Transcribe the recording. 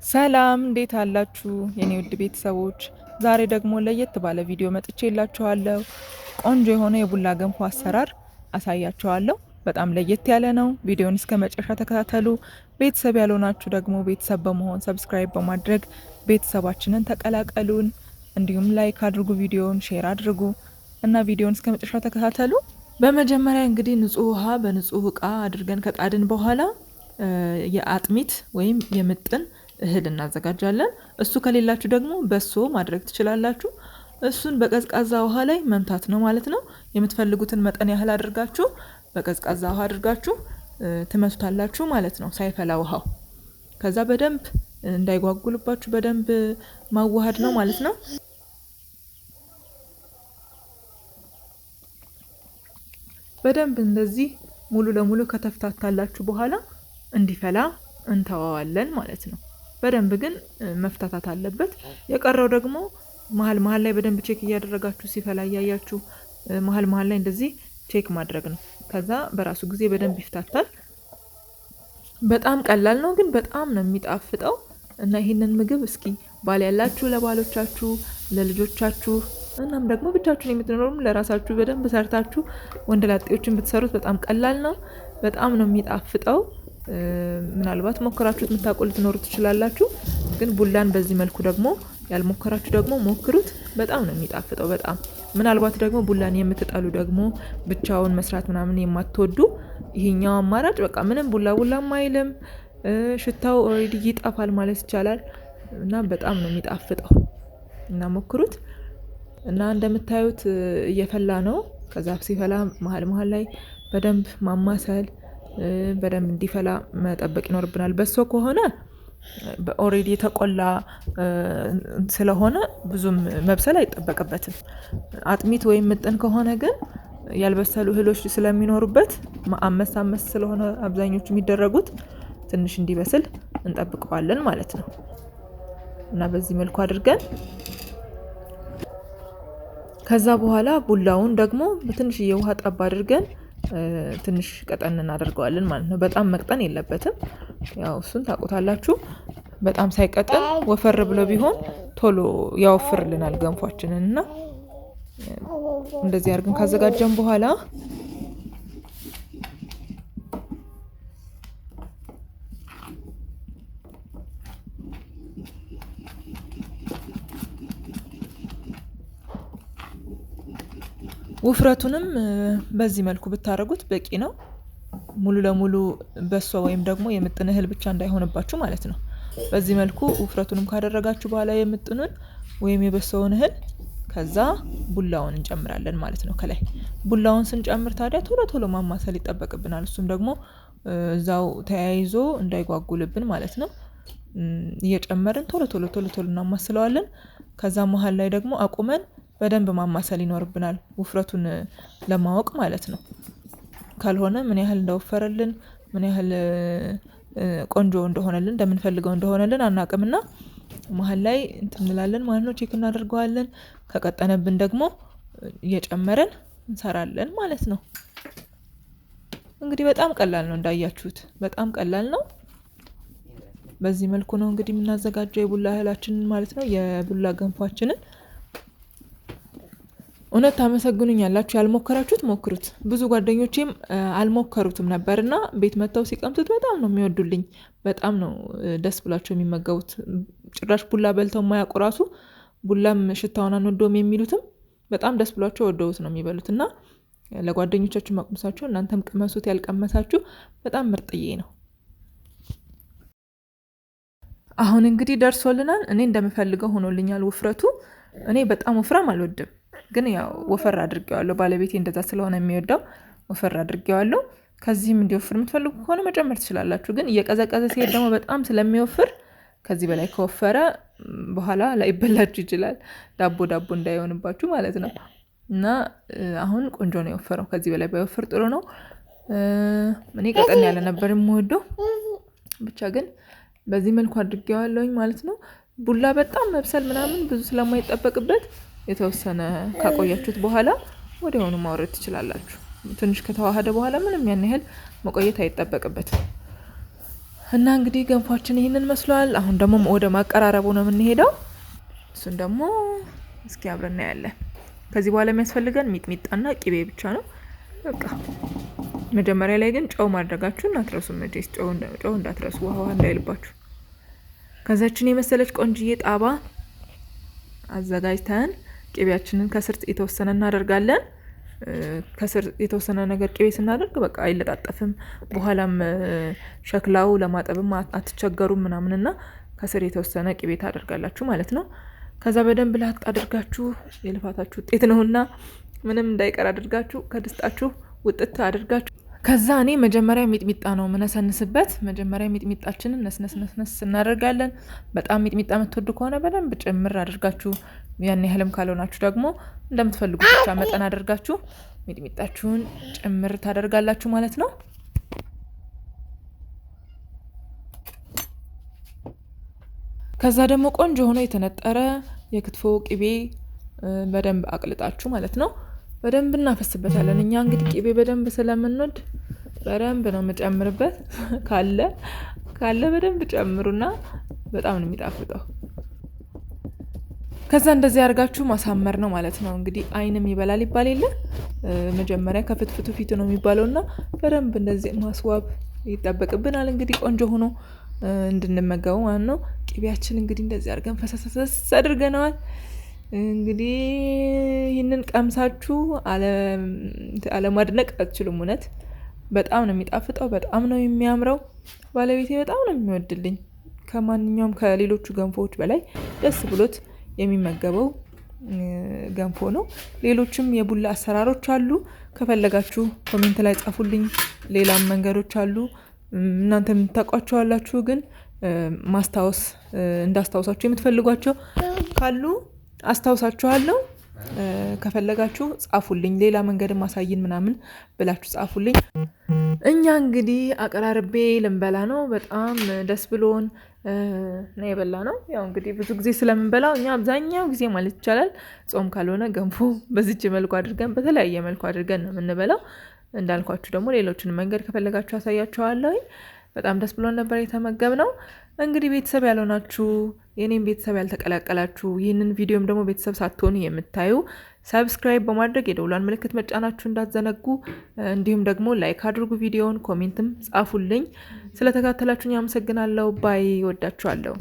ሰላም እንዴት አላችሁ የኔ ውድ ቤተሰቦች? ዛሬ ደግሞ ለየት ባለ ቪዲዮ መጥቼላችኋለሁ። ቆንጆ የሆነ የቡላ ገንፎ አሰራር አሳያችኋለሁ። በጣም ለየት ያለ ነው። ቪዲዮውን እስከ መጨረሻ ተከታተሉ። ቤተሰብ ያልሆናችሁ ደግሞ ቤተሰብ በመሆን ሰብስክራይብ በማድረግ ቤተሰባችንን ተቀላቀሉን። እንዲሁም ላይክ አድርጉ፣ ቪዲዮውን ሼር አድርጉ እና ቪዲዮውን እስከ መጨረሻ ተከታተሉ። በመጀመሪያ እንግዲህ ንጹህ ውሃ በንጹህ እቃ አድርገን ከጣድን በኋላ የአጥሚት ወይም የምጥን እህል እናዘጋጃለን። እሱ ከሌላችሁ ደግሞ በሶ ማድረግ ትችላላችሁ። እሱን በቀዝቃዛ ውሃ ላይ መምታት ነው ማለት ነው። የምትፈልጉትን መጠን ያህል አድርጋችሁ በቀዝቃዛ ውሃ አድርጋችሁ ትመቱታላችሁ ማለት ነው፣ ሳይፈላ ውሃው። ከዛ በደንብ እንዳይጓጉልባችሁ በደንብ ማዋሃድ ነው ማለት ነው። በደንብ እንደዚህ ሙሉ ለሙሉ ከተፍታታላችሁ በኋላ እንዲፈላ እንተዋዋለን ማለት ነው። በደንብ ግን መፍታታት አለበት። የቀረው ደግሞ መሀል መሀል ላይ በደንብ ቼክ እያደረጋችሁ ሲፈላ እያያችሁ መሀል መሀል ላይ እንደዚህ ቼክ ማድረግ ነው። ከዛ በራሱ ጊዜ በደንብ ይፍታታል። በጣም ቀላል ነው ግን በጣም ነው የሚጣፍጠው። እና ይህንን ምግብ እስኪ ባል ያላችሁ ለባሎቻችሁ፣ ለልጆቻችሁ እናም ደግሞ ብቻችሁን የምትኖሩም ለራሳችሁ በደንብ ሰርታችሁ ወንደላጤዎችን ብትሰሩት በጣም ቀላል ነው። በጣም ነው የሚጣፍጠው። ምናልባት ሞክራችሁት የምታውቁ ልትኖሩ ትችላላችሁ። ግን ቡላን በዚህ መልኩ ደግሞ ያልሞከራችሁ ደግሞ ሞክሩት። በጣም ነው የሚጣፍጠው። በጣም ምናልባት ደግሞ ቡላን የምትጠሉ ደግሞ ብቻውን መስራት ምናምን የማትወዱ ይሄኛው አማራጭ በቃ ምንም ቡላም አይልም። ሽታው ኦሬዲ ይጣፋል ማለት ይቻላል። እና በጣም ነው የሚጣፍጠው እና ሞክሩት። እና እንደምታዩት እየፈላ ነው። ከዛ ሲፈላ መሀል መሀል ላይ በደንብ ማማሰል፣ በደንብ እንዲፈላ መጠበቅ ይኖርብናል። በሶ ከሆነ ኦሬዲ የተቆላ ስለሆነ ብዙም መብሰል አይጠበቅበትም። አጥሚት ወይም ምጥን ከሆነ ግን ያልበሰሉ እህሎች ስለሚኖሩበት አመስ ስለሆነ አብዛኞቹ የሚደረጉት ትንሽ እንዲበስል እንጠብቀዋለን ማለት ነው። እና በዚህ መልኩ አድርገን ከዛ በኋላ ቡላውን ደግሞ በትንሽዬ ውሃ ጠብ አድርገን ትንሽ ቀጠን እናደርገዋለን ማለት ነው። በጣም መቅጠን የለበትም። ያው እሱን ታውቁታላችሁ። በጣም ሳይቀጠን ወፈር ብሎ ቢሆን ቶሎ ያወፍርልናል ገንፏችንን። እና እንደዚህ አድርገን ካዘጋጀን በኋላ ውፍረቱንም በዚህ መልኩ ብታረጉት በቂ ነው። ሙሉ ለሙሉ በሶ ወይም ደግሞ የምጥን እህል ብቻ እንዳይሆንባችሁ ማለት ነው። በዚህ መልኩ ውፍረቱንም ካደረጋችሁ በኋላ የምጥኑን ወይም የበሶውን እህል ከዛ ቡላውን እንጨምራለን ማለት ነው። ከላይ ቡላውን ስንጨምር ታዲያ ቶሎ ማማሰል ይጠበቅብናል። እሱም ደግሞ እዛው ተያይዞ እንዳይጓጉልብን ማለት ነው። እየጨመርን ቶሎ እናማስለዋለን። ከዛ መሀል ላይ ደግሞ አቁመን በደንብ ማማሰል ይኖርብናል፣ ውፍረቱን ለማወቅ ማለት ነው። ካልሆነ ምን ያህል እንደወፈረልን ምን ያህል ቆንጆ እንደሆነልን እንደምንፈልገው እንደሆነልን አናቅምና መሀል ላይ እንላለን ማለት ነው። ቼክ እናደርገዋለን። ከቀጠነብን ደግሞ እየጨመረን እንሰራለን ማለት ነው። እንግዲህ በጣም ቀላል ነው፣ እንዳያችሁት በጣም ቀላል ነው። በዚህ መልኩ ነው እንግዲህ የምናዘጋጀው የቡላ እህላችንን ማለት ነው፣ የቡላ ገንፏችንን። እውነት ታመሰግኑኛላችሁ። ያልሞከራችሁት ሞክሩት። ብዙ ጓደኞቼም አልሞከሩትም ነበርና ቤት መጥተው ሲቀምሱት በጣም ነው የሚወዱልኝ። በጣም ነው ደስ ብሏቸው የሚመገቡት። ጭራሽ ቡላ በልተው የማያውቁ ራሱ ቡላም ሽታውን አንወደውም የሚሉትም በጣም ደስ ብሏቸው ወደውት ነው የሚበሉት። እና ለጓደኞቻችሁ ማቅመሳችሁ፣ እናንተም ቅመሱት። ያልቀመሳችሁ በጣም ምርጥዬ ነው። አሁን እንግዲህ ደርሶልናል። እኔ እንደምፈልገው ሆኖልኛል ውፍረቱ። እኔ በጣም ወፍራም አልወድም፣ ግን ያው ወፈር አድርጌዋለሁ። ባለቤቴ እንደዛ ስለሆነ የሚወደው ወፈር አድርጌዋለሁ። ከዚህም እንዲወፍር የምትፈልጉ ከሆነ መጨመር ትችላላችሁ። ግን እየቀዘቀዘ ሲሄድ ደግሞ በጣም ስለሚወፍር ከዚህ በላይ ከወፈረ በኋላ ላይበላችሁ ይችላል። ዳቦ እንዳይሆንባችሁ ማለት ነው። እና አሁን ቆንጆ ነው የወፈረው። ከዚህ በላይ ባይወፍር ጥሩ ነው። እኔ ቀጠን ያለ ነበር የምወደው፣ ብቻ ግን በዚህ መልኩ አድርጌዋለሁኝ ማለት ነው። ቡላ በጣም መብሰል ምናምን ብዙ ስለማይጠበቅበት የተወሰነ ካቆያችሁት በኋላ ወዲያውኑ ማውረድ ትችላላችሁ። ትንሽ ከተዋሃደ በኋላ ምንም ያን ያህል መቆየት አይጠበቅበትም። እና እንግዲህ ገንፏችን ይሄንን መስሏል። አሁን ደግሞ ወደ ማቀራረቡ ነው የምንሄደው። እሱን ደግሞ እስኪ አብረን እናያለን። ከዚህ በኋላ የሚያስፈልገን ሚጥሚጣና ቅቤ ብቻ ነው። በቃ መጀመሪያ ላይ ግን ጨው ማድረጋችሁን አትረሱም። መቼስ ጨው እንዳትረሱ፣ ውሃ እንዳይልባችሁ። ከዛችን የመሰለች ቆንጅዬ ጣባ አዘጋጅተን ቅቤያችንን ከስር የተወሰነ እናደርጋለን። ከስር የተወሰነ ነገር ቅቤ ስናደርግ በቃ አይለጣጠፍም። በኋላም ሸክላው ለማጠብም አትቸገሩም ምናምንና ከስር የተወሰነ ቅቤ ታደርጋላችሁ ማለት ነው። ከዛ በደንብ ላጥ አድርጋችሁ የልፋታችሁ ውጤት ነውና ምንም እንዳይቀር አድርጋችሁ ከድስጣችሁ ውጥት አድርጋችሁ ከዛ እኔ መጀመሪያ ሚጥሚጣ ነው ምነሰንስበት። መጀመሪያ ሚጥሚጣችንን ነስነስ እናደርጋለን። በጣም ሚጥሚጣ የምትወዱ ከሆነ በደንብ ጭምር አድርጋችሁ፣ ያን ያህልም ካልሆናችሁ ደግሞ እንደምትፈልጉት ብቻ መጠን አድርጋችሁ ሚጥሚጣችሁን ጭምር ታደርጋላችሁ ማለት ነው። ከዛ ደግሞ ቆንጆ ሆኖ የተነጠረ የክትፎ ቅቤ በደንብ አቅልጣችሁ ማለት ነው በደንብ እናፈስበታለን። እኛ እንግዲህ ቅቤ በደንብ ስለምንወድ በደንብ ነው የምጨምርበት። ካለ በደንብ ጨምሩና በጣም ነው የሚጣፍጠው። ከዛ እንደዚህ አድርጋችሁ ማሳመር ነው ማለት ነው። እንግዲህ አይንም ይበላል ይባል የለ መጀመሪያ ከፍትፍቱ ፊቱ ነው የሚባለውና በደንብ እንደዚህ ማስዋብ ይጠበቅብናል። እንግዲህ ቆንጆ ሆኖ እንድንመገበው ማለት ነው። ቅቤያችን እንግዲህ እንደዚህ አድርገን ፈሰሰስ አድርገናል። እንግዲህ ይህንን ቀምሳችሁ አለማድነቅ አትችሉም። እውነት በጣም ነው የሚጣፍጠው፣ በጣም ነው የሚያምረው። ባለቤቴ በጣም ነው የሚወድልኝ። ከማንኛውም ከሌሎቹ ገንፎዎች በላይ ደስ ብሎት የሚመገበው ገንፎ ነው። ሌሎችም የቡላ አሰራሮች አሉ። ከፈለጋችሁ ኮሜንት ላይ ጻፉልኝ። ሌላም መንገዶች አሉ እናንተ የምታውቋቸው አላችሁ። ግን እንዳስታውሳችሁ የምትፈልጓቸው ካሉ አስታውሳችኋለሁ። ከፈለጋችሁ ጻፉልኝ። ሌላ መንገድ ማሳይን ምናምን ብላችሁ ጻፉልኝ። እኛ እንግዲህ አቀራርቤ ልንበላ ነው። በጣም ደስ ብሎን ነው የበላ ነው። ያው እንግዲህ ብዙ ጊዜ ስለምንበላው እኛ አብዛኛው ጊዜ ማለት ይቻላል ጾም ካልሆነ ገንፎ በዚች መልኩ አድርገን በተለያየ መልኩ አድርገን ነው የምንበላው። እንዳልኳችሁ ደግሞ ሌሎችን መንገድ ከፈለጋችሁ አሳያችኋለሁ። በጣም ደስ ብሎን ነበር የተመገብነው። እንግዲህ ቤተሰብ ያልሆናችሁ የኔም ቤተሰብ ያልተቀላቀላችሁ ይህንን ቪዲዮም ደግሞ ቤተሰብ ሳትሆኑ የምታዩ ሰብስክራይብ በማድረግ የደውሏን ምልክት መጫናችሁ እንዳትዘነጉ። እንዲሁም ደግሞ ላይክ አድርጉ፣ ቪዲዮውን ኮሜንትም ጻፉልኝ። ስለተከታተላችሁኝ አመሰግናለሁ። ባይ። ወዳችኋለሁ።